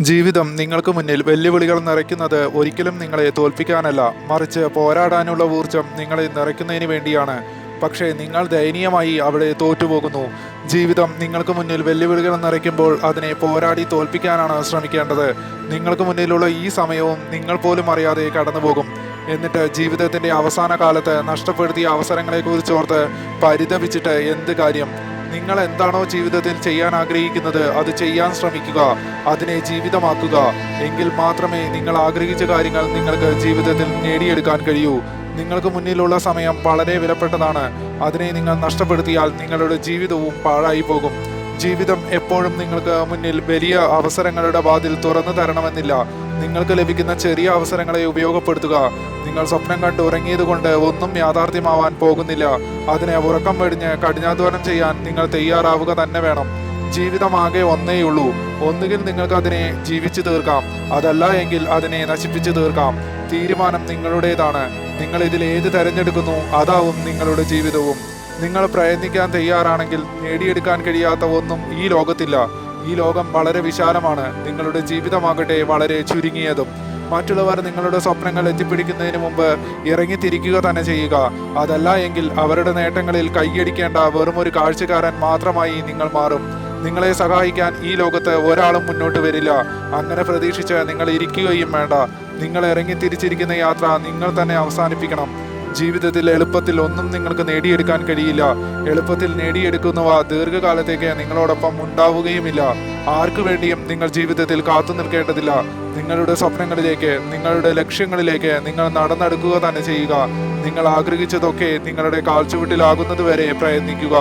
ജീവിതം നിങ്ങൾക്ക് മുന്നിൽ വെല്ലുവിളികൾ നിറയ്ക്കുന്നത് ഒരിക്കലും നിങ്ങളെ തോൽപ്പിക്കാനല്ല, മറിച്ച് പോരാടാനുള്ള ഊർജം നിങ്ങളെ നിറയ്ക്കുന്നതിന് വേണ്ടിയാണ്. പക്ഷേ നിങ്ങൾ ദയനീയമായി അവിടെ തോറ്റുപോകുന്നു. ജീവിതം നിങ്ങൾക്ക് മുന്നിൽ വെല്ലുവിളികൾ നിറയ്ക്കുമ്പോൾ അതിനെ പോരാടി തോൽപ്പിക്കാനാണ് ശ്രമിക്കേണ്ടത്. നിങ്ങൾക്ക് മുന്നിലുള്ള ഈ സമയവും നിങ്ങൾ പോലും അറിയാതെ കടന്നുപോകും. എന്നിട്ട് ജീവിതത്തിൻ്റെ അവസാന കാലത്ത് നഷ്ടപ്പെടുത്തിയ അവസരങ്ങളെക്കുറിച്ചോർത്ത് പരിതപിച്ചിട്ട് എന്ത് കാര്യം? നിങ്ങൾ എന്താണോ ജീവിതത്തിൽ ചെയ്യാൻ ആഗ്രഹിക്കുന്നത് അത് ചെയ്യാൻ ശ്രമിക്കുക, അതിനെ ജീവിതമാക്കുക. എങ്കിൽ മാത്രമേ നിങ്ങൾ ആഗ്രഹിച്ച കാര്യങ്ങൾ നിങ്ങൾക്ക് ജീവിതത്തിൽ നേടിയെടുക്കാൻ കഴിയൂ. നിങ്ങൾക്ക് മുന്നിലുള്ള സമയം വളരെ വിലപ്പെട്ടതാണ്. അതിനെ നിങ്ങൾ നഷ്ടപ്പെടുത്തിയാൽ നിങ്ങളുടെ ജീവിതവും പാഴായി പോകും. ജീവിതം എപ്പോഴും നിങ്ങൾക്ക് മുന്നിൽ വലിയ അവസരങ്ങളുടെ വാതിൽ തുറന്നു തരണമെന്നില്ല. നിങ്ങൾക്ക് ലഭിക്കുന്ന ചെറിയ അവസരങ്ങളെ ഉപയോഗപ്പെടുത്തുക. നിങ്ങൾ സ്വപ്നം കണ്ട് ഉറങ്ങിയത് കൊണ്ട് ഒന്നും യാഥാർത്ഥ്യമാവാൻ പോകുന്നില്ല. അതിനെ ഉറക്കം വെടിഞ്ഞ് കഠിനാധ്വാനം ചെയ്യാൻ നിങ്ങൾ തയ്യാറാവുക തന്നെ വേണം. ജീവിതമാകെ ഒന്നേയുള്ളൂ. ഒന്നുകിൽ നിങ്ങൾക്ക് അതിനെ ജീവിച്ചു തീർക്കാം, അതല്ല എങ്കിൽ അതിനെ നശിപ്പിച്ചു തീർക്കാം. തീരുമാനം നിങ്ങളുടേതാണ്. നിങ്ങൾ ഇതിൽ ഏത് തെരഞ്ഞെടുക്കുന്നു അതാവും നിങ്ങളുടെ ജീവിതവും. നിങ്ങൾ പ്രയത്നിക്കാൻ തയ്യാറാണെങ്കിൽ നേടിയെടുക്കാൻ കഴിയാത്ത ഒന്നും ഈ ലോകത്തില്ല. ഈ ലോകം വളരെ വിശാലമാണ്. നിങ്ങളുടെ ജീവിതമാകട്ടെ വളരെ ചുരുങ്ങിയതും. മറ്റുള്ളവർ നിങ്ങളുടെ സ്വപ്നങ്ങൾ എത്തിപ്പിടിക്കുന്നതിന് മുമ്പ് ഇറങ്ങിത്തിരിക്കുക തന്നെ ചെയ്യുക. അതല്ല എങ്കിൽ അവരുടെ നേട്ടങ്ങളിൽ കൈയടിക്കേണ്ട വെറുമൊരു കാഴ്ചക്കാരൻ മാത്രമായി നിങ്ങൾ മാറും. നിങ്ങളെ സഹായിക്കാൻ ഈ ലോകത്ത് ഒരാളും മുന്നോട്ട് വരില്ല. അങ്ങനെ പ്രതീക്ഷിച്ച് നിങ്ങൾ ഇരിക്കുകയും വേണ്ട. നിങ്ങൾ ഇറങ്ങിത്തിരിച്ചിരിക്കുന്ന യാത്ര നിങ്ങൾ തന്നെ അവസാനിപ്പിക്കണം. ജീവിതത്തിൽ എളുപ്പത്തിൽ ഒന്നും നിങ്ങൾക്ക് നേടിയെടുക്കാൻ കഴിയില്ല. എളുപ്പത്തിൽ നേടിയെടുക്കുന്നവ ദീർഘകാലത്തേക്ക് നിങ്ങളോടൊപ്പം ഉണ്ടാവുകയുമില്ല. ആർക്കു വേണ്ടിയും നിങ്ങൾ ജീവിതത്തിൽ കാത്തു നിൽക്കേണ്ടതില്ല. നിങ്ങളുടെ സ്വപ്നങ്ങളിലേക്ക്, നിങ്ങളുടെ ലക്ഷ്യങ്ങളിലേക്ക് നിങ്ങൾ നടന്നെടുക്കുക തന്നെ ചെയ്യുക. നിങ്ങൾ ആഗ്രഹിച്ചതൊക്കെ നിങ്ങളുടെ കാൽച്ചുവട്ടിലാകുന്നത് വരെ പ്രയത്നിക്കുക.